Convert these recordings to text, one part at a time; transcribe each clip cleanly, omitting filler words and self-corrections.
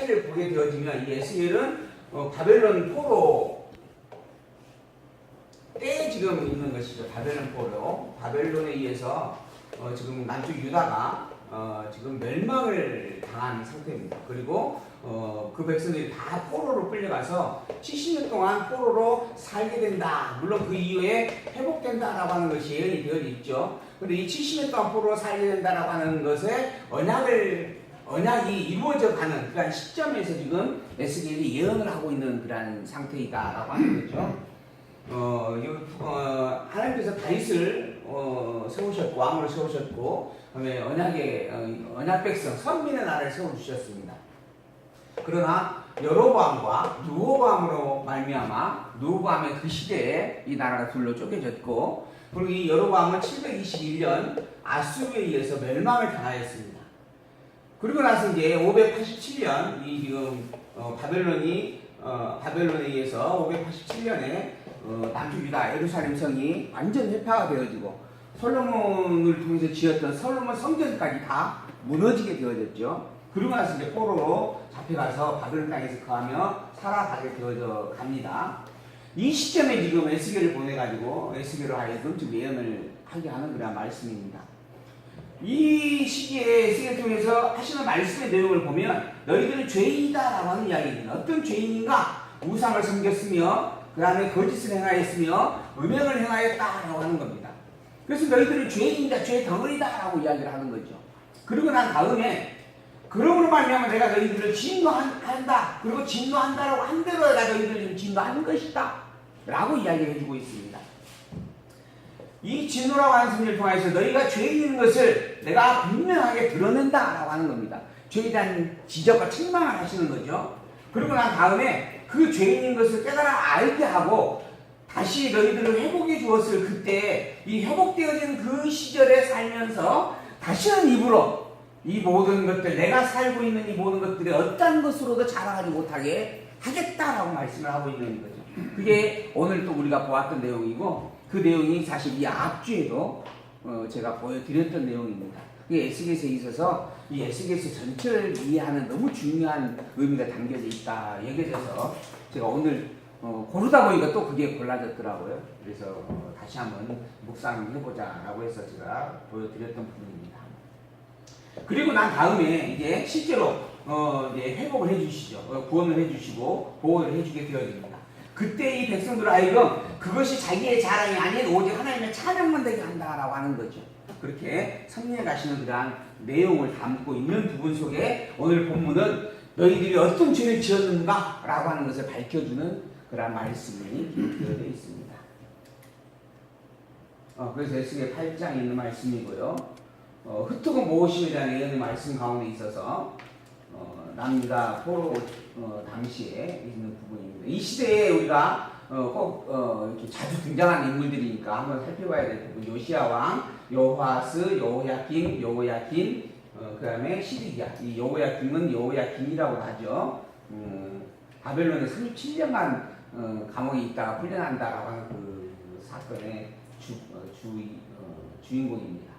를 보게 되어지면 이 에스겔은 바벨론 포로 때에 지금 있는 것이죠. 바벨론 포로. 바벨론에 의해서 지금 남쪽 유다가 지금 멸망을 당한 상태입니다. 그리고 그 백성들이 다 포로로 끌려가서 70년 동안 포로로 살게 된다. 물론 그 이후에 회복된다라고 하는 것이 예언이 되어 있죠. 그런데 이 70년 동안 포로로 살게 된다라고 하는 것에 언약이 이루어져 가는 그러한 시점에서 지금 에스겔이 예언을 하고 있는 그러한 상태이다라고 하는 거죠. 하나님께서 다윗을 세우셨고 왕으로 세우셨고 그다음에 언약 백성 선민의 나라를 세워 주셨습니다. 그러나 여로보암과 르호보암으로 말미암아 르호보암의 그 시대에 이 나라가 둘로 쪼개졌고 그리고 이 여로보암은 721년 아수르에 의해서 멸망을 당하였습니다. 그리고 나서 이제 587년 이 지금 바벨론에 의해서 587년에 남쪽 유다 예루살렘 성이 완전 회파가 되어지고 솔로몬을 통해서 지었던 솔로몬 성전까지 다 무너지게 되어졌죠. 그리고 나서 이제 포로로 잡혀가서 바벨론 땅에서 거하며 살아가게 되어져 갑니다. 이 시점에 지금 에스겔을 보내가지고 에스겔로 하여금 지금 예언을 하게 하는 그런 말씀입니다. 이 시기에 에스겔을 통해서 하시는 말씀의 내용을 보면 너희들은 죄인이다라고 하는 이야기입니다. 어떤 죄인인가? 우상을 섬겼으며 그 다음에 거짓을 행하였으며 음행을 행하였다라고 하는 겁니다. 그래서 너희들은 죄인이다, 죄 덩어리다라고 이야기를 하는 거죠. 그리고 난 다음에 그러므로 말미암아 내가 너희들을 진노한다. 그리고 진노한다라고 한 대로 내가 너희들을 지금 진노하는 것이다 라고 이야기를 해주고 있습니다. 이 진노라고 하는 성질을 통해서 너희가 죄인인 것을 내가 분명하게 드러낸다라고 하는 겁니다. 죄에 대한 지적과 책망을 하시는 거죠. 그리고 난 다음에 그 죄인인 것을 깨달아 알게 하고 다시 너희들을 회복해 주었을 그때 이 회복되어진 그 시절에 살면서 다시는 입으로 이 모든 것들 내가 살고 있는 이 모든 것들이 어떤 것으로도 자랑하지 못하게 하겠다라고 말씀을 하고 있는 거죠. 그게 오늘 또 우리가 보았던 내용이고 그 내용이 사실 이 앞주에도 제가 보여드렸던 내용입니다. 그게 에스겔서에 있어서 이 에스겔서 전체를 이해하는 너무 중요한 의미가 담겨져 있다 여겨져서 제가 오늘 고르다 보니까 또 그게 골라졌더라고요. 그래서 다시 한번 묵상을 해보자라고 해서 제가 보여드렸던 부분입니다. 그리고 난 다음에 이제 실제로 이제 회복을 해주시죠. 구원을 해주시고 보호를 해주게 되어집니다. 그때 이 백성들 하여금 그것이 자기의 자랑이 아닌 오직 하나님의 찬양만 되게 한다라고 하는 거죠. 그렇게 성령에 가시는 그러한 내용을 담고 있는 부분 속에 오늘 본문은 너희들이 어떤 죄를 지었는가 라고 하는 것을 밝혀주는 그러한 말씀이 기록되어 있습니다. 그래서 에스겔 8장에 있는 말씀이고요. 흩뜨고 모으심에 대한 예언의 말씀 가운데 있어서 남유다 포로 당시에 있는 부분입니다. 이 시대에 우리가 꼭 이렇게 자주 등장하는 인물들이니까 한번 살펴봐야 될 부분. 요시야 왕, 여호아스, 여호야김, 그 다음에 시드기야. 이 여호야김은 여호야김이라고 하죠. 바벨론에 37년간 감옥에 있다가 풀려난다라고 하는 그 사건의 주인공입니다.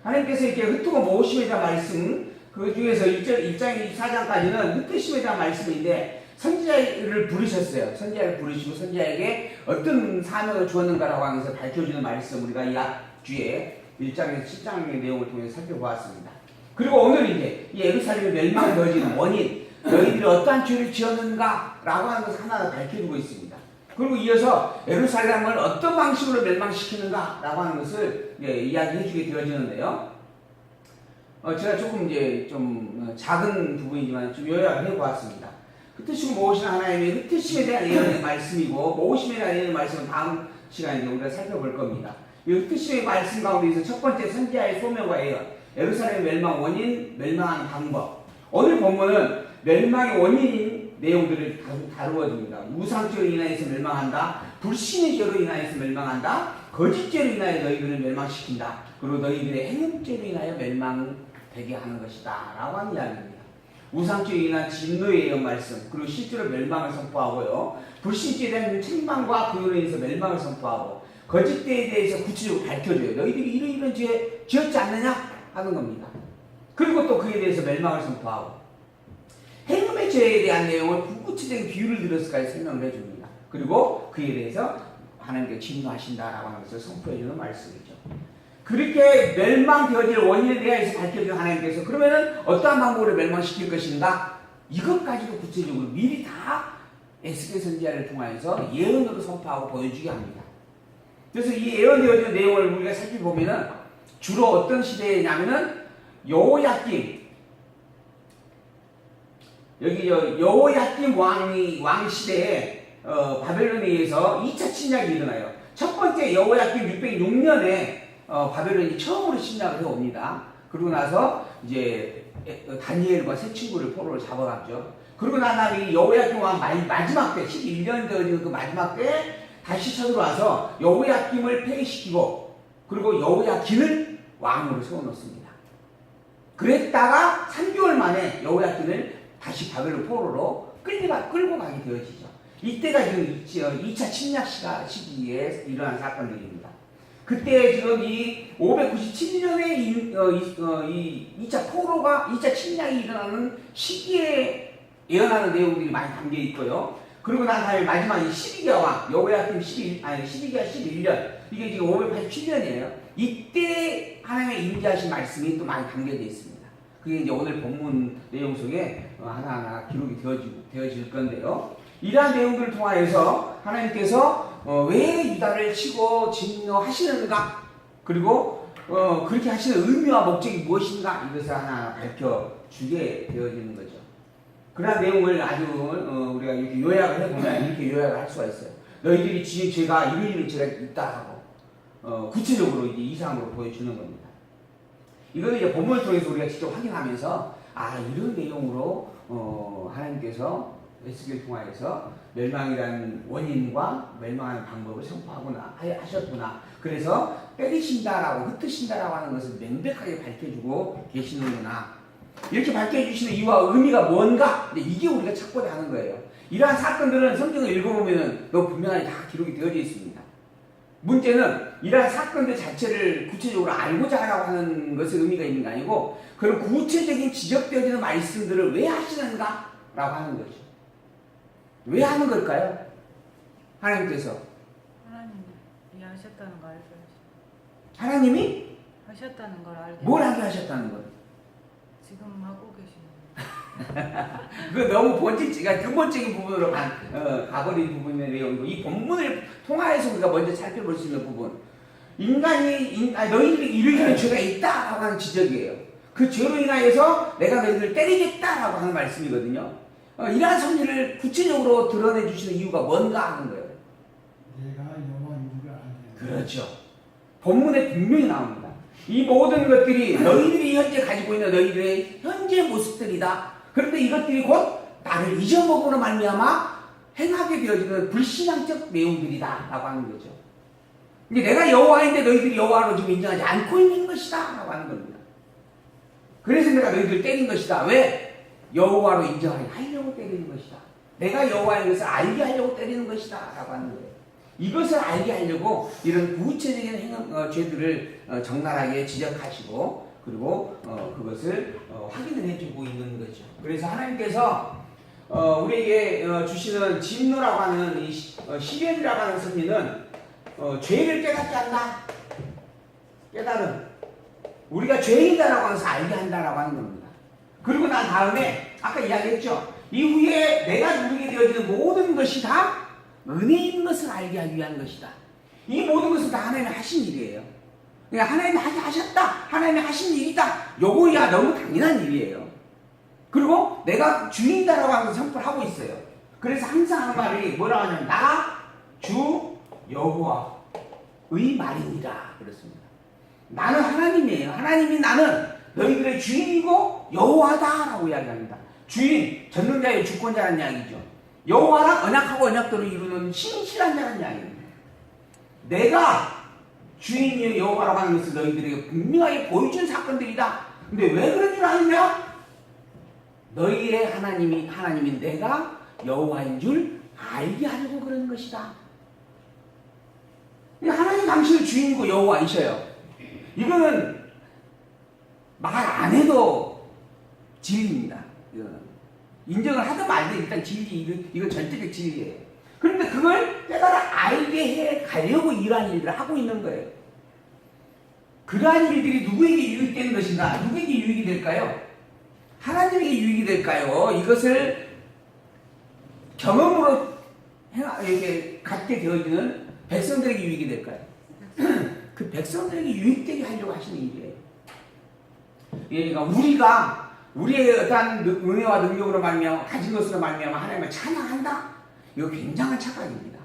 하나님께서 이렇게 흩뜨고 모으심에 대한 말씀, 그 중에서 1장 24장까지는 흩으심에 대한 말씀인데 선지자를 부르셨어요. 선지자를 부르시고 선지자에게 어떤 사명을 주었는가라고 하면서 밝혀주는 말씀 우리가 이 앞주에 1장에서 10장의 내용을 통해서 살펴보았습니다. 그리고 오늘 이제 이 예루살렘의 멸망을 더해지는 원인, 너희들이 어떠한 죄를 지었는가라고 하는 것을 하나 밝혀주고 있습니다. 그리고 이어서 예루살렘을 어떤 방식으로 멸망시키는가라고 하는 것을 이야기해주게 되어지는데요. 제가 조금 이제 좀 작은 부분이지만 좀 요약을 해보았습니다. 흩으시고 모으시는 하나님의 흩으심에 대한 예언의 말씀이고 모으심에 대한 예언의 말씀은 다음 시간에 우리가 살펴볼 겁니다. 이 흩으심의 말씀 가운데서 첫 번째 선지자의 소명과 예언, 예루살렘 멸망 원인, 멸망하는 방법. 오늘 본문은 멸망의 원인인 내용들을 다루어집니다. 우상죄로 인하여서 멸망한다, 불신의 죄로 인하여서 멸망한다, 거짓죄로 인하여 너희들을 멸망시킨다, 그리고 너희들의 행음죄로 인하여 멸망되게 하는 것이다 라고 하는 이야기입니다. 우상죄로 인한 진노에 의한 말씀, 그리고 실제로 멸망을 선포하고요, 불신죄에 대한 책망과 그로 인해서 멸망을 선포하고, 거짓죄에 대해서 구체적으로 밝혀줘요. 너희들이 이런 죄 지었지 않느냐 하는 겁니다. 그리고 또 그에 대해서 멸망을 선포하고, 행음에 죄에 대한 내용을 구체적인 비유를 들어서까지 설명을 해줍니다. 그리고 그에 대해서 하나님께 진노하신다라고 하는 것을 선포해주는 말씀이죠. 그렇게 멸망되어질 원인에 대해서 밝혀준 하나님께서 그러면은 어떠한 방법으로 멸망시킬 것인가? 이것까지도 구체적으로 미리 다 에스겔 선지자를 통하여서 예언으로 선포하고 보여주게 합니다. 그래서 이 예언되어진 내용을 우리가 살펴보면은 주로 어떤 시대냐면은 여호야김, 여기 여호야김 왕 시대에 바벨론에 의해서 2차 침략이 일어나요. 첫 번째 여호야김 606년에 바벨론이 처음으로 침략을 해옵니다. 그러고 나서 이제 다니엘과 세 친구를 포로로 잡아갔죠. 그러고 난 다음에 여호야김 왕 마지막 때 11년 되어지는 그 마지막 때 다시 쳐들어와서 여호야김을 폐기시키고 그리고 여호야긴을 왕으로 세워놓습니다. 그랬다가 3개월 만에 여호야긴을 다시 바벨론 포로로 끌고 가게 되어지죠. 이때가 지금 2차 침략 시기에 일어난 사건들입니다. 그때 지금 이 597년에 이 2차 포로가 2차 침략이 일어나는 시기에 예언하는 내용들이 많이 담겨 있고요. 그리고 난 다음에 마지막 이 12기가 왕 여호야김 12기가 11년 이게 지금 587년이에요. 이때 하나님의 임재하신 말씀이 또 많이 담겨져 있습니다. 그게 이제 오늘 본문 내용 속에 하나하나 기록이 되어질 건데요. 이러한 내용들을 통하여서 하나님께서 왜 유다를 치고 진노하시는가 그리고 그렇게 하시는 의미와 목적이 무엇인가 이것을 하나 밝혀주게 되어지는 거죠. 그러한 내용을 아주 우리가 이렇게 요약을 해보면 이렇게 요약을 할 수가 있어요. 너희들이 지은 죄가 이런 죄가 있다 하고 구체적으로 이제 이상으로 보여주는 겁니다. 이거는 이제 본문을 통해서 우리가 직접 확인하면서 이런 내용으로 하나님께서 에스겔 통하여서 멸망이라는 원인과 멸망하는 방법을 선포하구나 하셨구나. 그래서 때리신다라고 흩으신다라고 하는 것을 명백하게 밝혀주고 계시는구나. 이렇게 밝혀주시는 이유와 의미가 뭔가? 이게 우리가 찾고자 하는 거예요. 이러한 사건들은 성경을 읽어보면 너무 분명하게 다 기록이 되어져 있습니다. 문제는 이러한 사건들 자체를 구체적으로 알고자 하라고 하는 것에 의미가 있는 게 아니고 그런 구체적인 지적되어지는 말씀들을 왜 하시는가? 라고 하는 거죠. 왜 하는 걸까요? 하나님께서 하나님이 하셨다는 걸 알게 하나님이 하셨다는 걸 알게 뭘 하게 하셨다는 거예요? 지금 하고 계시는 그거 너무 근본적인 부분으로 가버린 부분의 내용이고 이 본문을 통하여서 우리가 먼저 살펴볼 수 있는 부분 너희들이 이르기는 죄가 있다라고 하는 지적이에요. 그 죄로 인하여서 내가 너희들을 때리겠다라고 하는 말씀이거든요. 이러한 섭리를 구체적으로 드러내 주시는 이유가 뭔가 하는 거예요. 내가 여호와인 줄 알게. 그렇죠. 본문에 분명히 나옵니다. 이 모든 것들이 너희들이 현재 가지고 있는 너희들의 현재 모습들이다. 그런데 이것들이 곧 나를 잊어먹으로 말미암아 행하게 되어지는 불신앙적 내용들이다 라고 하는 거죠. 근데 내가 여호와인데 너희들이 여호와로 지금 인정하지 않고 있는 것이다 라고 하는 겁니다. 그래서 내가 너희들을 때린 것이다. 왜? 여호와로 인정하게 하려고 때리는 것이다. 내가 여호와인 것을 알게 하려고 때리는 것이다 라고 하는 거예요. 이것을 알게 하려고 이런 구체적인 죄들을 적나라하게 지적하시고 그리고 그것을 확인을 해주고 있는 거죠. 그래서 하나님께서 우리에게 주시는 진노라고 하는 이 시련이라고 하는 섭리는 죄를 깨닫게 한다. 깨달음. 우리가 죄인다라고 하면서 알게 한다라고 하는 겁니다. 그리고 난 다음에 아까 이야기했죠. 이후에 내가 누리게 되어지는 모든 것이 다 은혜인 것을 알게 하기 위한 것이다. 이 모든 것은 다 하나님이 하신 일이에요. 그러니까 하나님이 하셨다. 하나님이 하신 일이다. 요거야 너무 당연한 일이에요. 그리고 내가 주인다라고 하면서 선포를 하고 있어요. 그래서 항상 하는 말이 뭐라고 하냐면 나 주 여호와의 말입니다. 그렇습니다. 나는 하나님이에요. 하나님이 나는 너희들의 주인이고 여호와다라고 이야기합니다. 주인, 전능자의 주권자라는 이야기죠. 여호와랑 언약하고 언약도를 이루는 신실한 자라는 이야기입니다. 내가 주인이 여호와라고 하는 것을 너희들에게 분명하게 보여준 사건들이다. 근데 왜 그런 줄 아느냐? 너희의 하나님인 내가 여호와인 줄 알게 하려고 그러는 것이다. 하나님 당신은 주인이고 여호와이셔요. 이거는 말 안 해도 진리입니다. 이거는. 인정을 하든 말든 일단 진리, 이건 절대적 진리예요. 그런데 그걸 깨달아 알게 해 가려고 이러한 일들을 하고 있는 거예요. 그러한 일들이 누구에게 유익이 되는 것인가? 누구에게 유익이 될까요? 하나님에게 유익이 될까요? 이것을 경험으로 이렇게 갖게 되어지는 백성들에게 유익이 될까요? 그 백성들에게 유익되게 하려고 하시는 일이에요. 그러니까 우리가 우리의 어떠한 은혜와 능력으로 말미암아 가진 것으로 말미암아 하나님을 찬양한다. 이거 굉장한 착각입니다.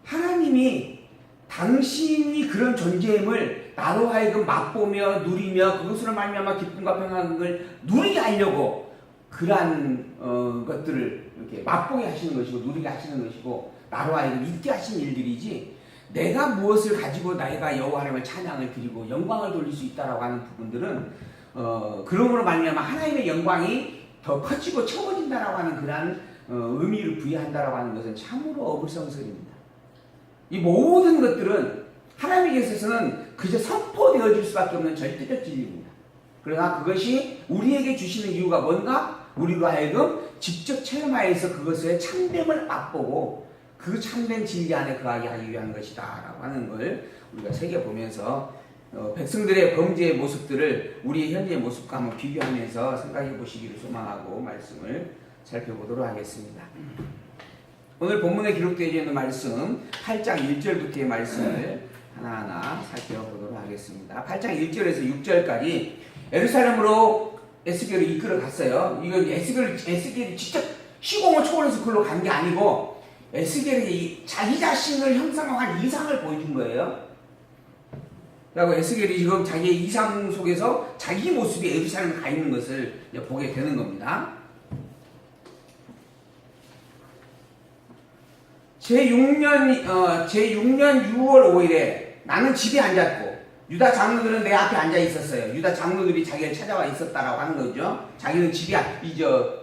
하나님이 당신이 그런 존재임을 나로 하여금 맛보며 누리며 그것으로 말미암아 기쁨과 평안을 누리게 하려고 그러한 것들을 이렇게 맛보게 하시는 것이고 누리게 하시는 것이고 나로 하여금 있게 하시는 일들이지, 내가 무엇을 가지고 내가 여호와 하나님을 찬양을 드리고 영광을 돌릴 수 있다라고 하는 부분들은 그러므로 말미암아 하나님의 영광이 더 커지고 채워진다라고 하는 그러한 의미를 부여한다라고 하는 것은 참으로 어불성설입니다. 이 모든 것들은 하나님에게 있어서는 그저 선포되어질 수밖에 없는 절대적 진리입니다. 그러나 그것이 우리에게 주시는 이유가 뭔가? 우리로 하여금 직접 체험하여서 그것의 참됨을 맛보고 그 참된 진리 안에 거하게 하기 위한 것이다 라고 하는 걸 우리가 새겨보면서 백성들의 범죄의 모습들을 우리의 현재의 모습과 한번 비교하면서 생각해 보시기를 소망하고 말씀을 살펴보도록 하겠습니다. 오늘 본문에 기록되어 있는 말씀 8장 1절부터의 말씀을 하나하나 살펴보도록 하겠습니다. 8장 1절에서 6절까지 예루살렘으로 에스겔을 이끌어 갔어요. 이건 에스겔이 직접 시공을 초월해서 그걸로 간 게 아니고 에스겔이 자기 자신을 형상화한 이상을 보여준 거예요. 그리고 에스겔이 지금 자기의 이상 속에서 자기 모습이 예루살렘에 가 있는 것을 보게 되는 겁니다. 제6년 6월 5일에 나는 집에 앉았고 유다 장로들은 내 앞에 앉아 있었어요. 유다 장로들이 자기를 찾아와 있었다라고 하는 거죠. 자기는 집이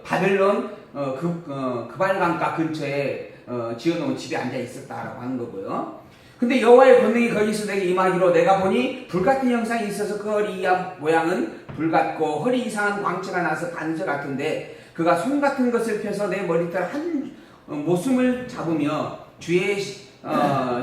바벨론 그발강가 근처에 지어놓은 집에 앉아 있었다라고 하는 거고요. 근데 여호와의 권능이 거기서 내게 임하기로 내가 보니 불같은 형상이 있어서 그 허리 모양은 불같고 허리 이상한 광채가 나서 반석 같은데 그가 손 같은 것을 펴서 내 머리털 한 모순을 잡으며 주의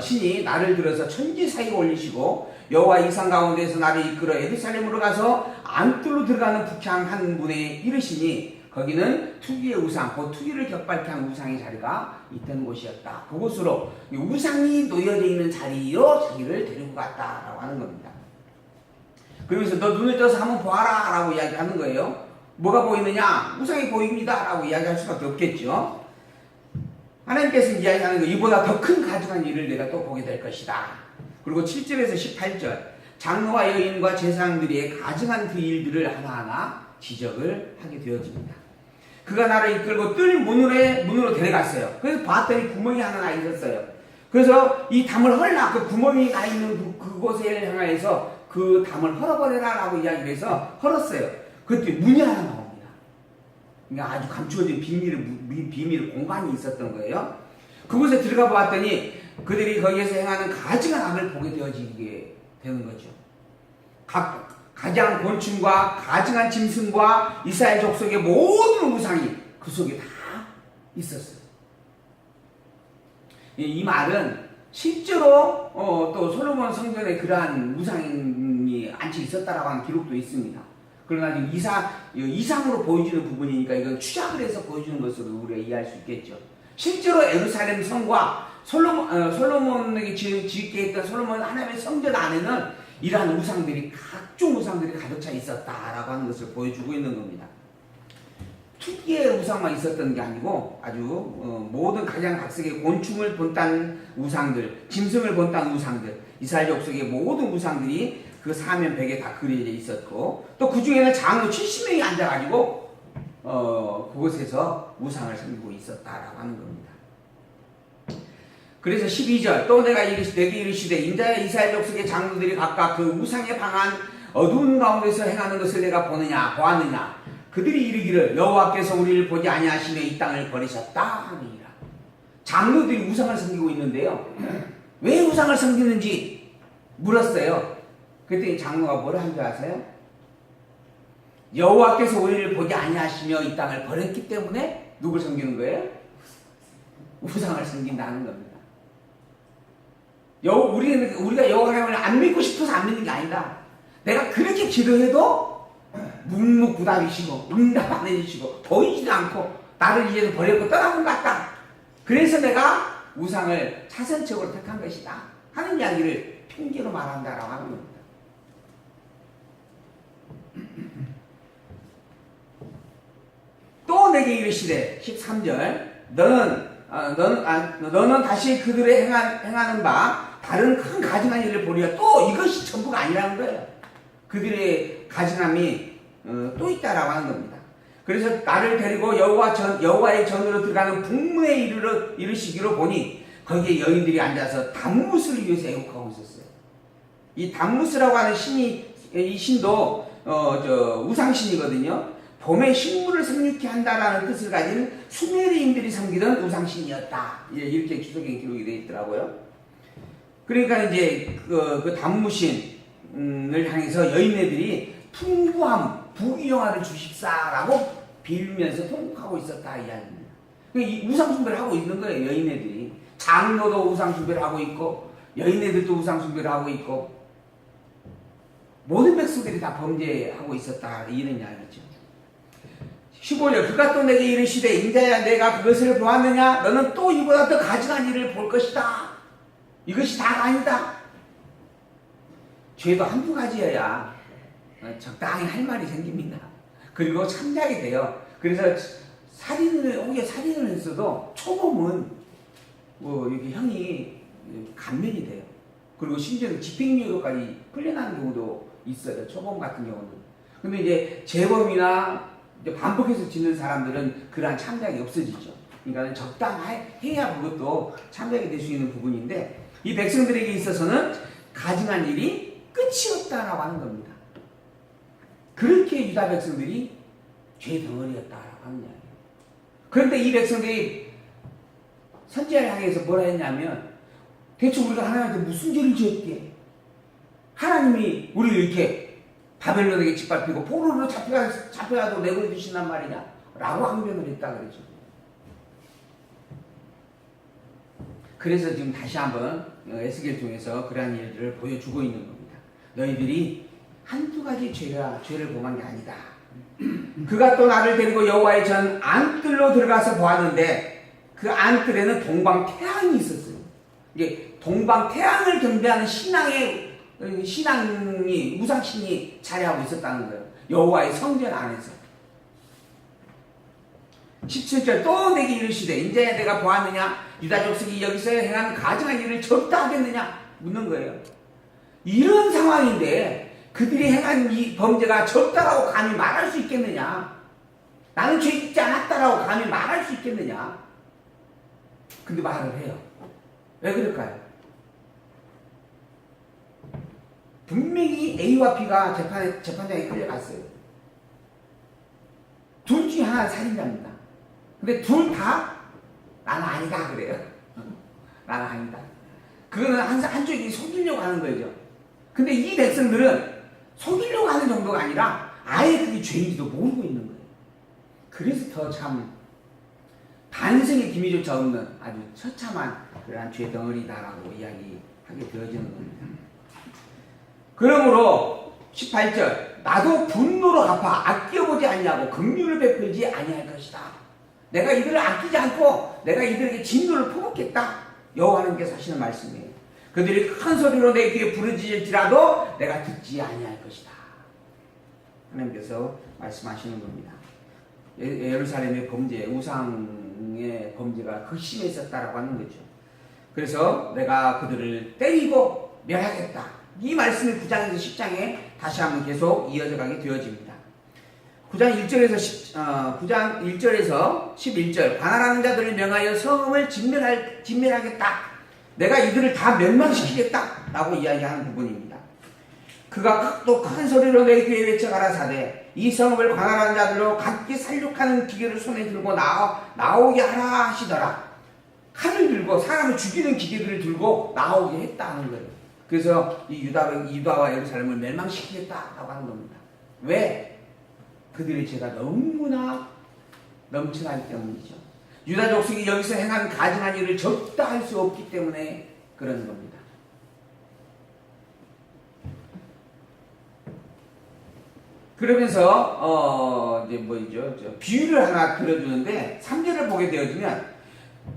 신이 나를 들어서 천지 사이로 올리시고 여호와 이상 가운데에서 나를 이끌어 예루살렘으로 가서 안뜰로 들어가는 북향 한 문에 이르시니 거기는 투기의 우상, 그 투기를 격발케 한 우상의 자리가 있던 곳이었다. 그곳으로 우상이 놓여져 있는 자리로 자기를 데리고 갔다라고 하는 겁니다. 그러면서 너 눈을 떠서 한번 보아라 라고 이야기하는 거예요. 뭐가 보이느냐? 우상이 보입니다 라고 이야기할 수밖에 없겠죠. 하나님께서 이야기하는 거, 이보다 더 큰 가증한 일을 내가 또 보게 될 것이다. 그리고 7절에서 18절 장로와 여인과 제사장들이 가증한 그 일들을 하나하나 지적을 하게 되어집니다. 그가 나를 이끌고 뜰 문으로 데려갔어요. 그래서 봤더니 구멍이 하나 나 있었어요. 그래서 이 담을 헐라, 그 구멍이 나 있는 그곳에 향해서 그 담을 헐어버려라 라고 이야기를 해서 헐었어요. 그때 문이 하나 나옵니다. 그러니까 아주 감추어진 비밀 공간이 있었던 거예요. 그곳에 들어가 보았더니 그들이 거기에서 행하는 가증한 악을 보게 되어지게 되는 거죠. 가장 곤충과 가증한 짐승과 이스라엘 족속의 모든 우상이 그 속에 다 있었어요. 이 말은 실제로 또 솔로몬 성전에 그러한 우상이 앉혀 있었다라고 하는 기록도 있습니다. 그러나 지금 이상으로 보여주는 부분이니까 이건 추작을 해서 보여주는 것으로 우리가 이해할 수 있겠죠. 실제로 예루살렘 성과 솔로몬에게 짓게 했던 솔로몬 하나님의 성전 안에는 이러한 우상들이, 각종 우상들이 가득 차 있었다라고 하는 것을 보여주고 있는 겁니다. 특이의 우상만 있었던 게 아니고 아주 모든 가장 각색의 곤충을 본딴 우상들, 짐승을 본딴 우상들, 이스라엘 족속의 모든 우상들이 그 사면 벽에 다 그려져 있었고, 또 그 중에는 장로 70명이 앉아가지고 그곳에서 우상을 섬기고 있었다라고 하는 겁니다. 그래서 12절 또 내게 이르시되 인자의 이스라엘 족속의 장로들이 각각 그 우상에 방한 어두운 가운데서 행하는 것을 내가 보았느냐. 그들이 이르기를 여호와께서 우리를 보지 아니하시며 이 땅을 버리셨다 하니라. 장로들이 우상을 섬기고 있는데요, 왜 우상을 섬기는지 물었어요. 그랬더니 장로가 뭐라 한 줄 아세요? 여호와께서 우리를 보지 아니하시며 이 땅을 버렸기 때문에 누굴 섬기는 거예요? 우상을 섬긴다는 겁니다. 우리가 여호와 하나님을 안 믿고 싶어서 안 믿는 게 아니다. 내가 그렇게 기도해도 묵묵부답이시고 응답 안 해주시고 보이지도 않고 나를 이제는 버리고 떠나본 것 같다. 그래서 내가 우상을 차선책으로 택한 것이다 하는 이야기를 핑계로 말한다라고 하는 겁니다. 또 내게 이르시되 13절 너는 다시 그들의 행하는 바 다른 큰 가증한 일을 보리라. 또 이것이 전부가 아니라는 거예요. 그들의 가증함이 또 있다라고 하는 겁니다. 그래서 나를 데리고 여호와의 전으로 들어가는 북문에 이르시기로 보니 거기에 여인들이 앉아서 단무스를 위해서 애국하고 있었어요. 이 단무스라고 하는 이 신도 우상신이거든요. 봄에 식물을 생육케 한다라는 뜻을 가진 수메르인들이 섬기던 우상신이었다. 이렇게 주석에 기록이 되어 있더라고요. 그러니까 이제 그 단무신을 향해서 여인네들이 풍부함, 부귀영화를 주십사라고 빌면서 통곡하고 있었다 이 이야기입니다. 이 우상숭배를 하고 있는 거예요. 여인네들이 장로도 우상숭배를 하고 있고 여인네들도 우상숭배를 하고 있고 모든 백성들이 다 범죄하고 있었다 이런 이야기죠. 15절 그가 또 내게 이르시되 인자야 내가 그것을 보았느냐 너는 또 이보다 더 가증한 일을 볼 것이다. 이것이 다가 아니다. 죄도 한두 가지여야 적당히 할 말이 생깁니다. 그리고 참작이 돼요. 그래서 살인을 했어도 초범은 이렇게 형이 감면이 돼요. 그리고 심지어는 집행유예로까지 풀려나는 경우도 있어요. 초범 같은 경우는. 근데 이제 재범이나 이제 반복해서 짓는 사람들은 그러한 참작이 없어지죠. 그러니까 적당해야 그것도 참작이 될 수 있는 부분인데 이 백성들에게 있어서는 가증한 일이 끝이 없다라고 하는 겁니다. 그렇게 유다 백성들이 죄 덩어리였다라고 하는 이야기예요. 그런데 이 백성들이 선지자를 향해서 뭐라 했냐면 대체 우리가 하나님한테 무슨 죄를 지었기에 하나님이 우리를 이렇게 바벨론에게 짓밟히고 포로로 잡혀가도 내버려 두신단 말이냐 라고 항변을 했다 그러죠. 그래서 지금 다시 한번 에스겔 통해서 그러한 일들을 보여주고 있는 겁니다. 너희들이 한두 가지 죄를 범한 게 아니다. 그가 또 나를 데리고 여호와의 전 안뜰로 들어가서 보았는데 그 안뜰에는 동방태양이 있었어요. 이게 동방태양을 경배하는 신앙이 우상신이 자리하고 있었다는 거예요. 여호와의 성전 안에서. 17절 또 내게 이르시되 인자야 내가 보았느냐 유다 족속이 여기서 행한 가증한 일을 적다 하겠느냐 묻는 거예요. 이런 상황인데 그들이 행한 이 범죄가 적다라고 감히 말할 수 있겠느냐? 나는 죄 짓지 않았다라고 감히 말할 수 있겠느냐? 근데 말을 해요. 왜 그럴까요? 분명히 A와 B가 재판장에 끌려갔어요. 둘 중에 하나는 살인자입니다. 근데 둘 다 나는 아니다 그래요. 나는 아니다. 그거는 한쪽이 속이려고 하는 거죠. 근데 이 백성들은 속이려고 하는 정도가 아니라 아예 그게 죄인지도 모르고 있는 거예요. 그래서 더 참 반성의 기미조차 없는 아주 처참한 그러한 죄 덩어리다라고 이야기하게 되어지는 겁니다. 그러므로 18절 나도 분노로 갚아 아껴보지 아니하고 긍휼을 베풀지 아니할 것이다. 내가 이들을 아끼지 않고 내가 이들에게 진노를 퍼붓겠다. 여호와님께서 하시는 말씀이에요. 그들이 큰 소리로 내 귀에 부르짖을지라도 내가 듣지 아니할 것이다. 하나님께서 말씀하시는 겁니다. 예루살렘의 범죄, 우상의 범죄가 극심했었다라고 하는 거죠. 그래서 내가 그들을 때리고 멸하겠다. 이 말씀이 9장에서 10장에 다시 한번 계속 이어져 가게 되어집니다. 9장 1절에서 11절 관할하는 자들을 명하여 성읍을 진멸하겠다. 내가 이들을 다 멸망시키겠다 라고 이야기하는 부분입니다. 그가 또 큰 소리로 내 귀에 외쳐 가라사대 이 성읍을 관할하는 자들로 각기 살육하는 기계를 손에 들고 나오게 하라 하시더라. 칼을 들고 사람을 죽이는 기계들을 들고 나오게 했다는 거예요. 그래서 이 유다와 예루살렘을 멸망시키겠다라고 하는 겁니다. 왜? 그들의 죄가 너무나 넘쳐나기 때문이죠. 유다 족속이 여기서 행한 가증한 일을 적다 할 수 없기 때문에 그러는 겁니다. 그러면서 이제 뭐죠? 비유를 하나 들어주는데 3절을 보게 되어지면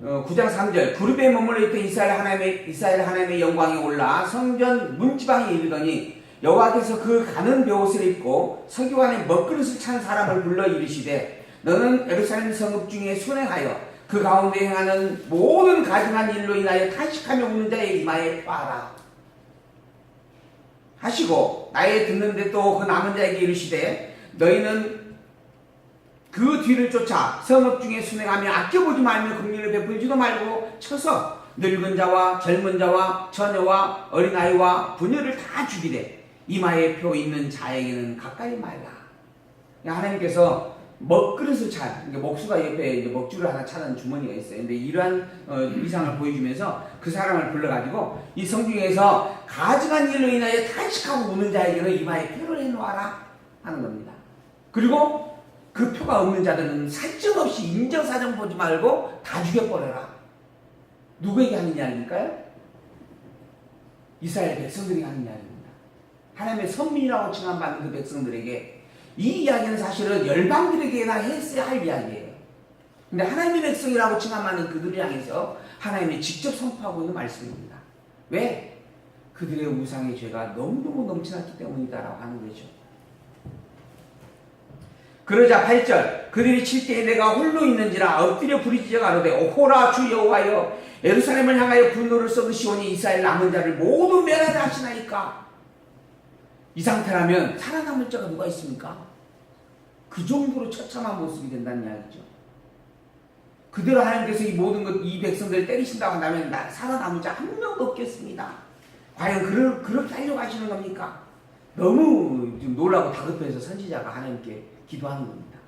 9장 3절 그룹에 머물러 있던 이스라엘 하나님의 영광이 올라 성전 문지방에 이르더니 여호와께서 그 가는 벼옷을 입고 서기관의 먹그릇을 찬 사람을 불러 이르시되 너는 예루살렘 성읍 중에 순행하여 그 가운데 행하는 모든 가증한 일로 인하여 탄식하며 우는 자의 이마에 빠라 하시고 나의 듣는데 또 그 남은 자에게 이르시되 너희는 그 뒤를 쫓아 성읍 중에 순행하며 아껴보지 말며 긍휼을 베풀지도 말고 쳐서 늙은 자와 젊은 자와 처녀와 어린아이와 부녀를 다 죽이되 이마에 표 있는 자에게는 가까이 말라. 하나님께서 먹그릇을 찬, 목수가 옆에 이제 먹줄을 하나 차는 주머니가 있어요. 근데 이러한 이상을 보여주면서 그 사람을 불러가지고 이 성중에서 가증한 일로 인하여 탄식하고 우는 자에게는 이마에 표를 해놓아라 하는 겁니다. 그리고 그 표가 없는 자들은 살점없이 인정사정 보지 말고 다 죽여버려라. 누구에게 하는 이야기일까요? 이스라엘 백성들이 하는 이야기입니다. 하나님의 선민이라고 칭함받는 그 백성들에게 이 이야기는 사실은 열방들에게나 했어야 할 이야기예요. 근데 하나님의 백성이라고 칭함하는 그들을 향해서 하나님이 직접 선포하고 있는 말씀입니다. 왜? 그들의 우상의 죄가 너무너무 넘쳐났기 때문이다라고 하는 거죠. 그러자 8절 그들이 칠 때에 내가 홀로 있는지라 엎드려 부르짖어 가로되 오호라 주 여호와여 예루살렘을 향하여 분노를 쏟으시오니 이스라엘 남은 자를 모두 멸하라 하시나이까. 이 상태라면 살아남을 자가 누가 있습니까? 그 정도로 처참한 모습이 된다는 이야기죠. 그대로 하나님께서 이 모든 이 백성들을 때리신다고 한다면 살아남을 자 한 명도 없겠습니다. 과연 그렇게 하려고 하시는 겁니까? 너무 좀 놀라고 다급해서 선지자가 하나님께 기도하는 겁니다.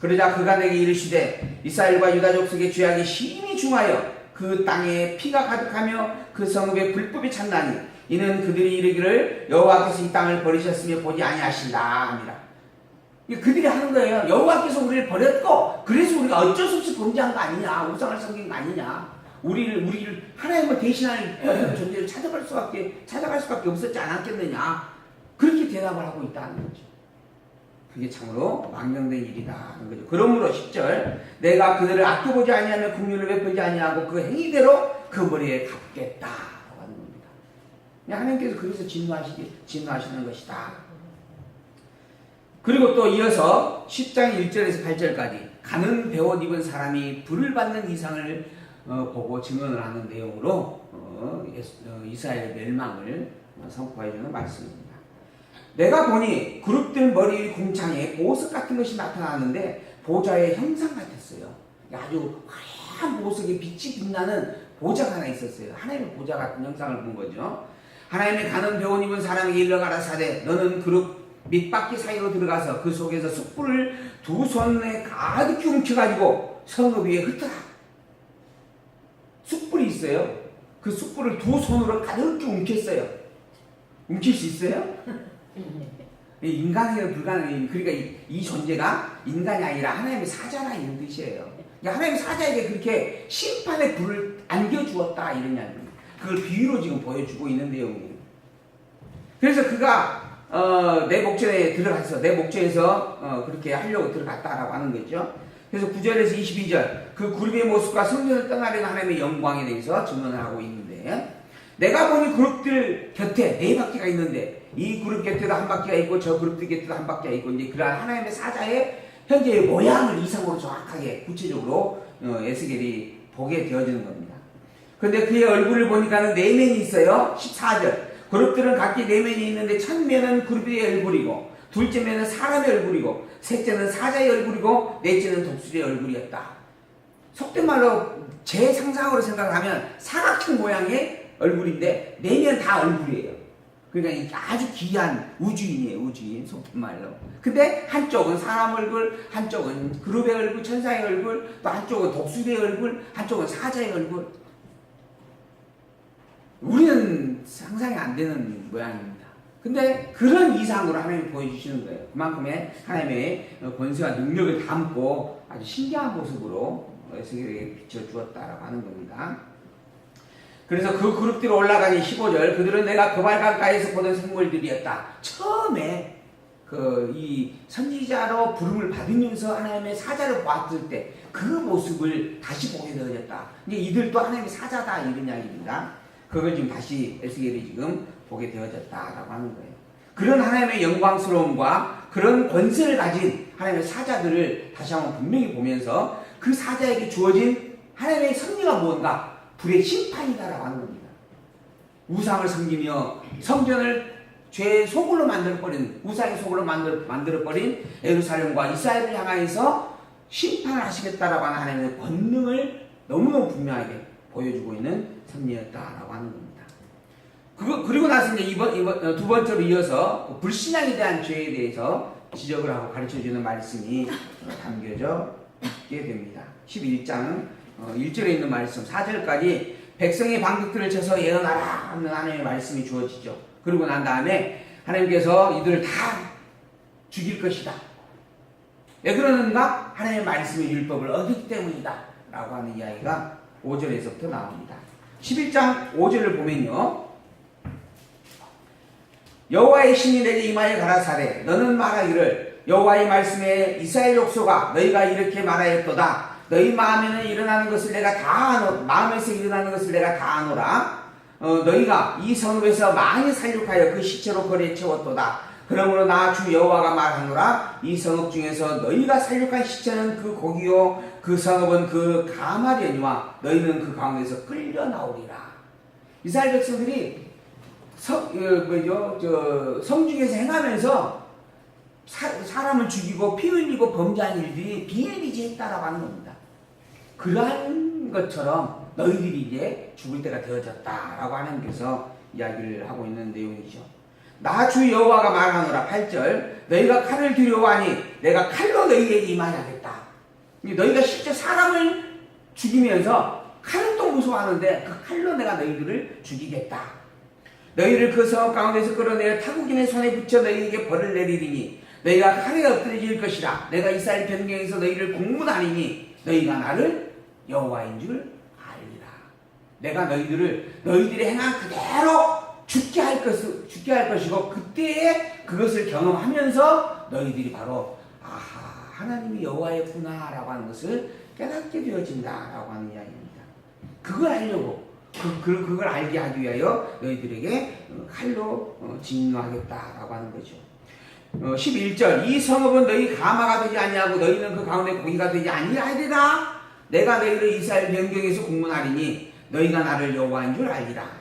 그러자 그가 내게 이르시되 이스라엘과 유다 족속의 죄악이 심히 중하여 그 땅에 피가 가득하며 그 성읍에 불법이 찼나니 이는 그들이 이르기를 여호와께서 이 땅을 버리셨으며 보지 아니하신다 합니다. 그들이 하는 거예요. 여호와께서 우리를 버렸고 그래서 우리가 어쩔 수 없이 범죄한 거 아니냐, 우상을 섬긴 거 아니냐, 우리를 하나님을 대신할 존재를 찾아갈 수밖에 없었지 않았겠느냐, 그렇게 대답을 하고 있다는 거죠. 그게 참으로 망령된 일이다 하는 거죠. 그러므로 10절 내가 그들을 아껴보지 아니하며 긍휼을 베풀지 아니하고 그 행위대로 그 머리에 갚겠다 하는 겁니다. 하나님께서 그래서 진노하시는 것이다. 그리고 또 이어서 10장 1절에서 8절까지 가는 베옷 입은 사람이 불을 받는 이상을 보고 증언을 하는 내용으로 이스라엘 멸망을 선포해주는 말씀입니다. 내가 보니 그룹들 머리 궁창에 보석 같은 것이 나타나는데 보좌의 형상 같았어요. 아주 화려한 보석의 빛이 빛나는 보좌가 하나 있었어요. 하나님의 보좌 같은 형상을 본 거죠. 하나님의 가는 베옷 입은 사람에게 일러가라 사대 너는 그룹 밑바퀴 사이로 들어가서 그 속에서 숯불을 두 손에 가득히 움켜가지고 성읍 위에 흩어라. 숯불이 있어요. 그 숯불을 두 손으로 가득히 움켰어요. 움킬 수 있어요? 인간에게는 불가능해요. 그러니까 이 존재가 인간이 아니라 하나님의 사자라 이런 뜻이에요. 그러니까 하나님의 사자에게 그렇게 심판의 불을 안겨주었다 이런 이야기입니다. 그걸 비유로 지금 보여주고 있는 내용이에요. 그래서 그가 내 목전에 들어가서 내 목전에서 그렇게 하려고 들어갔다라고 하는 거죠. 그래서 9절에서 22절 그 그룹의 모습과 성전을 떠나려는 하나님의 영광에 대해서 증언을 하고 있는데 내가 보니 그룹들 곁에 네 바퀴가 있는데 이 그룹 곁에도 한 바퀴가 있고 저 그룹들 곁에도 한 바퀴가 있고 이제 그러한 하나님의 사자의 현재의 모양을 이상으로 정확하게 구체적으로 에스겔이 보게 되어지는 겁니다. 그런데 그의 얼굴을 보니까는 네 면이 있어요. 14절 그룹들은 각기 네 면이 있는데 첫 면은 그룹의 얼굴이고 둘째 면은 사람의 얼굴이고 셋째는 사자의 얼굴이고 넷째는 독수리의 얼굴이었다. 속된 말로 제 상상으로 생각하면 사각형 모양의 얼굴인데 네 면 다 얼굴이에요. 그러니까 아주 귀한 우주인이에요. 우주인 속된 말로. 근데 한쪽은 사람 얼굴, 한쪽은 그룹의 얼굴, 천사의 얼굴, 또 한쪽은 독수리의 얼굴, 한쪽은 사자의 얼굴. 우리는 상상이 안 되는 모양입니다. 근데 그런 이상으로 하나님이 보여주시는 거예요. 그만큼의 하나님의 권세와 능력을 담고 아주 신기한 모습으로 에스겔에게 비춰주었다라고 하는 겁니다. 그래서 그 그룹들이 올라가니 15절, 그들은 내가 그발 가까이에서 보던 생물들이었다. 처음에 이 선지자로 부름을 받으면서 하나님의 사자를 보았을 때 그 모습을 다시 보게 되어졌다. 이제 이들도 하나님의 사자다 이런 이야기입니다. 그걸 지금 다시 에스겔이 지금 보게 되어졌다라고 하는 거예요. 그런 하나님의 영광스러움과 그런 권세를 가진 하나님의 사자들을 다시 한번 분명히 보면서 그 사자에게 주어진 하나님의 섭리가 무언가? 불의 심판이다라고 하는 겁니다. 우상을 섬기며 성전을 죄의 소굴로 만들어버린, 우상의 소굴로 만들어버린 예루살렘과 이스라엘을 향하여서 심판을 하시겠다라고 하는 하나님의 권능을 너무너무 분명하게 보여주고 있는 섭리였다라고 하는 겁니다. 그리고 나서 이제 두 번째로 이어서 불신앙에 대한 죄에 대해서 지적을 하고 가르쳐주는 말씀이 담겨져 있게 됩니다. 11장 1절에 있는 말씀 4절까지 백성의 방백들을 쳐서 예언하라 하는 하나님의 말씀이 주어지죠. 그리고 난 다음에 하나님께서 이들을 다 죽일 것이다. 왜 그러는가? 하나님의 말씀의 율법을 어기기 때문이다 라고 하는 이야기가 5절에서부터 나옵니다. 11장 5절을 보면요, 여호와의 신이 내게 임하여 가라사대 너는 말하기를 여호와의 말씀에 이스라엘 족속아 너희가 이렇게 말하였도다. 너희 마음에는 일어나는 것을 내가 다 아노, 마음에서 일어나는 것을 내가 다 아노라. 너희가 이 성읍에서 많이 살육하여 그 시체로 거리에 채웠도다. 그러므로 나 주 여호와가 말하노라. 이 성읍 중에서 너희가 살육한 시체는 그 고기요 그 성읍은 그 가마려니와 너희는 그 가운데서 끌려 나오리라. 이스라엘 백성들이 성중에서 행하면서 사람을 죽이고 피 흘리고 범죄한 일들이 비일비재했다라고 하는 겁니다. 그러한 것처럼 너희들이 이제 죽을 때가 되어졌다라고 하나님께서 이야기를 하고 있는 내용이죠. 나 주 여호와가 말하노라. 8절 너희가 칼을 두려워하니 내가 칼로 너희에게 임하야겠다. 너희가 실제 사람을 죽이면서 칼을 또 무서워하는데 그 칼로 내가 너희들을 죽이겠다. 너희를 그 성읍 가운데서 끌어내어 타국인의 손에 붙여 너희에게 벌을 내리리니 너희가 칼에 엎드려질 것이라. 내가 이스라엘 변경에서 너희를 공문하리니 너희가 나를 여호와인 줄 알리라. 내가 너희들이 행한 그대로 죽게 할 것이고 그때에 그것을 경험하면서 너희들이 바로 아하 하나님이 여호와였구나 라고 하는 것을 깨닫게 되어진다 라고 하는 이야기입니다. 그걸 알려고 그걸 알게 하기 위하여 너희들에게 칼로 진노하겠다라고 하는 거죠. 11절 이 성읍은 너희 가마가 되지 아니하고 너희는 그 가운데 고기가 되지 아니하리라. 내가 너희를 이스라엘 변경에서 공문하리니 너희가 나를 여호와인 줄 알리라.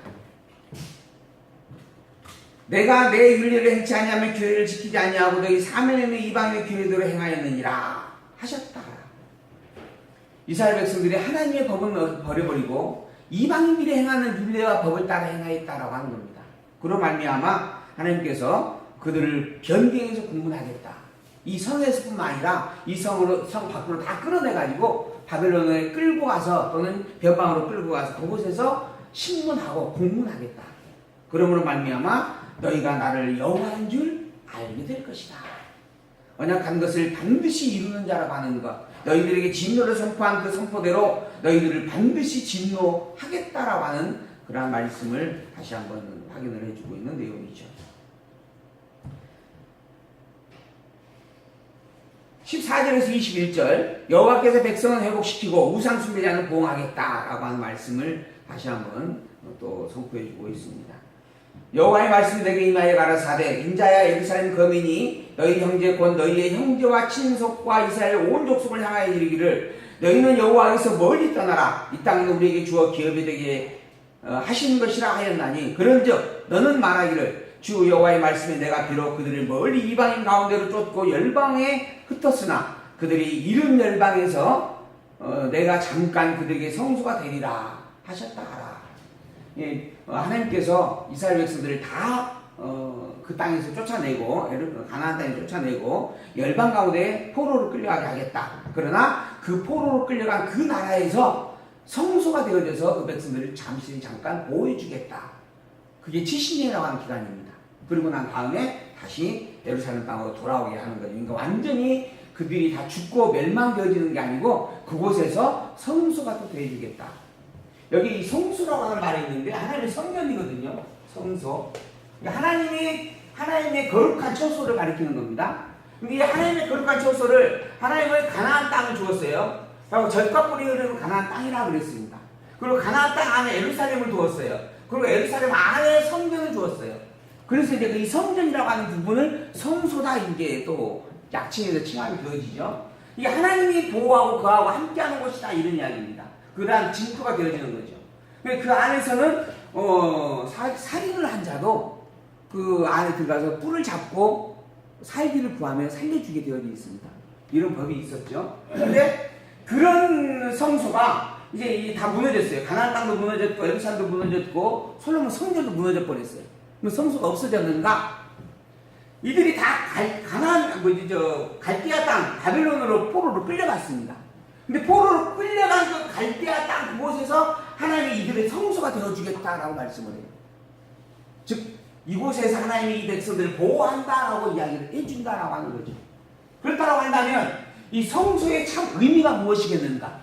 내가 내 윤례를 행치 아니하며 규례를 지키지 아니하고 너희 사면에 있는 이방인의 규례대로 행하였느니라 하셨다. 이스라엘 백성들이 하나님의 법은 버려버리고 이방인들이 행하는 윤례와 법을 따라 행하였다라고 하는 겁니다. 그로 말미암아 하나님께서 그들을 변경해서 공문하겠다. 이 성에서뿐만 아니라 이 성 밖으로 다 끌어내가지고 바벨론에 끌고 가서 또는 변방으로 끌고 가서 그곳에서 신문하고 공문하겠다. 그러므로 말미암아 너희가 나를 여호와인 줄 알게 될 것이다. 언약한 것을 반드시 이루는 자라고 하는 것. 너희들에게 진노를 선포한 그 선포대로 너희들을 반드시 진노하겠다라고 하는 그러한 말씀을 다시 한번 확인을 해주고 있는 내용이죠. 14절에서 21절 여호와께서 백성을 회복시키고 우상 숭배자는 보응하겠다라고 하는 말씀을 다시 한번 또 선포해주고 있습니다. 여호와의 말씀이 내게 임하여 가라사대 인자야 예루살렘 거민이 너희 형제 곧 너희의 형제와 친속과 이스라엘 온 족속을 향하여 이르기를 너희는 여호와에서 멀리 떠나라. 이 땅은 우리에게 주어 기업이 되게 하시는 것이라 하였나니 그런즉 너는 말하기를 주 여호와의 말씀에 내가 비록 그들을 멀리 이방인 가운데로 쫓고 열방에 흩었으나 그들이 이른 열방에서 내가 잠깐 그들에게 성소가 되리라 하셨다 하라. 예, 하나님께서 이스라엘 백성들을 다 그 땅에서 쫓아내고 가나안 땅에 쫓아내고 열방 가운데 포로로 끌려가게 하겠다. 그러나 그 포로로 끌려간 그 나라에서 성소가 되어져서 그 백성들을 잠깐 보호해 주겠다. 그게 70년이라고 하는 기간입니다. 그리고 난 다음에 다시 예루살렘 땅으로 돌아오게 하는 거죠. 그러니까 완전히 그들이 다 죽고 멸망되어지는 게 아니고 그곳에서 성소가 또 되어지겠다. 여기 이 성소라고 하는 말이 있는데 하나님의 성전이거든요. 성소. 그러니까 하나님의 거룩한 처소를 가리키는 겁니다. 근데 이 하나님의 거룩한 처소를 하나님은 가나안 땅을 주었어요. 그리고 젖과 꿀이 흐르는 가나안 땅이라고 그랬습니다. 그리고 가나안 땅 안에 예루살렘을 두었어요. 그리고 예루살렘 안에 성전을 주었어요. 그래서 이제 이 성전이라고 하는 부분을 성소다 이게 또 약칭해서 칭함이 되어지죠. 이게 하나님이 보호하고 그하고 함께하는 곳이다 이런 이야기입니다. 그러한 징표가 되어지는 거죠. 그 안에서는 살인을 한 자도 그 안에 들어가서 뿔을 잡고 살기를 구하며 살려주게 되어 있습니다. 이런 법이 있었죠. 그런데 그런 성소가 이제 다 무너졌어요. 가나안 땅도 무너졌고 예루살렘도 무너졌고 솔로몬 성전도 무너져 버렸어요. 그럼 성소가 없어졌는가? 이들이 다 갈대아 땅 바벨론으로 포로로 끌려갔습니다. 근데 포로로 끌려간 그 갈대아 땅 그곳에서 하나님이 이들의 성소가 되어주겠다라고 말씀을 해요. 즉 이곳에서 하나님이 이 백성들을 보호한다라고 이야기를 해준다라고 하는 거죠. 그렇다고 한다면 이 성소의 참 의미가 무엇이겠는가?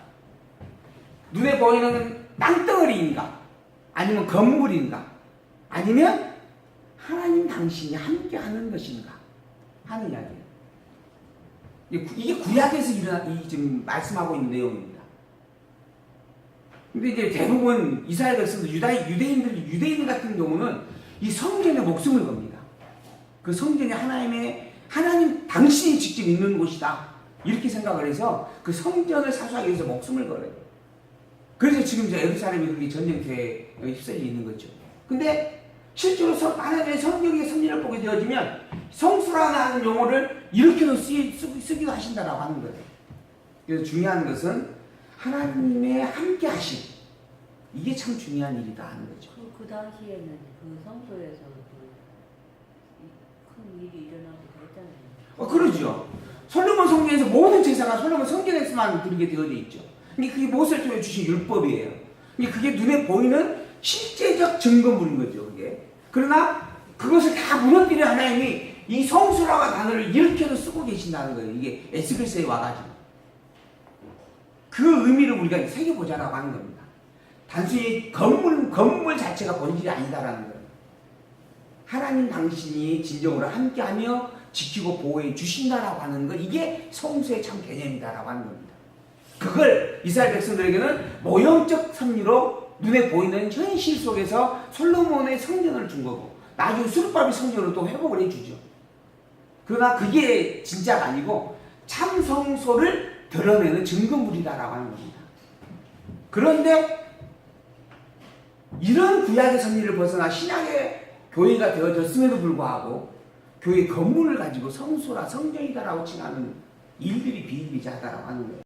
눈에 보이는 땅덩어리인가? 아니면 건물인가? 아니면 하나님 당신이 함께하는 것인가? 하는 이야기예요. 이게 구약에서 지금 말씀하고 있는 내용입니다. 근데 이제 대부분 이스라엘 백성들, 유대인 같은 경우는 이 성전에 목숨을 겁니다. 그 성전이 하나님 당신이 직접 있는 곳이다. 이렇게 생각을 해서 그 성전을 사수하기 위해서 목숨을 걸어요. 그래서 지금 이제 예루살렘이 그렇게 전쟁터에 휩쓸려 있는 거죠. 근데 실제로 하나님의 성경의 섭리를 보게 되어지면 성수라는 용어를 이렇게도 쓰기도 하신다라고 하는 거예요. 그래서 중요한 것은 하나님의 함께 하심. 이게 참 중요한 일이다 하는 거죠. 그 당시에는 그 성소에서 큰 일이 일어나고 그랬잖아요. 그러죠. 솔로몬 성전에서 모든 제사가 솔로몬 성전에서만 드리게 되어져 있죠. 이게 모세를 통해 주신 율법이에요. 그게 눈에 보이는 실제적 증거물인 거죠. 그게. 그러나 그것을 다 무너뜨려 하나님이 이 성수라고 하는 단어를 이렇게도 쓰고 계신다는 거예요. 이게 에스겔서에 와가지고. 그 의미를 우리가 새겨보자라고 하는 겁니다. 단순히 건물 자체가 본질이 아니다라는 거예요. 하나님 당신이 진정으로 함께하며 지키고 보호해 주신다라고 하는 것, 이게 성수의 참 개념이다라고 하는 겁니다. 그걸 이스라엘 백성들에게는 모형적 섭리로 눈에 보이는 현실 속에서 솔로몬의 성전을 준 거고, 나중에 수르바벨 성전을 또 회복을 해주죠. 그러나 그게 진짜가 아니고 참 성소를 드러내는 증거물이다라고 하는 겁니다. 그런데 이런 구약의 섭리를 벗어나 신약의 교회가 되어졌음에도 불구하고 교회 건물을 가지고 성소라 성전이다라고 칭하는 일들이 비일비재하다라고 하는 거예요.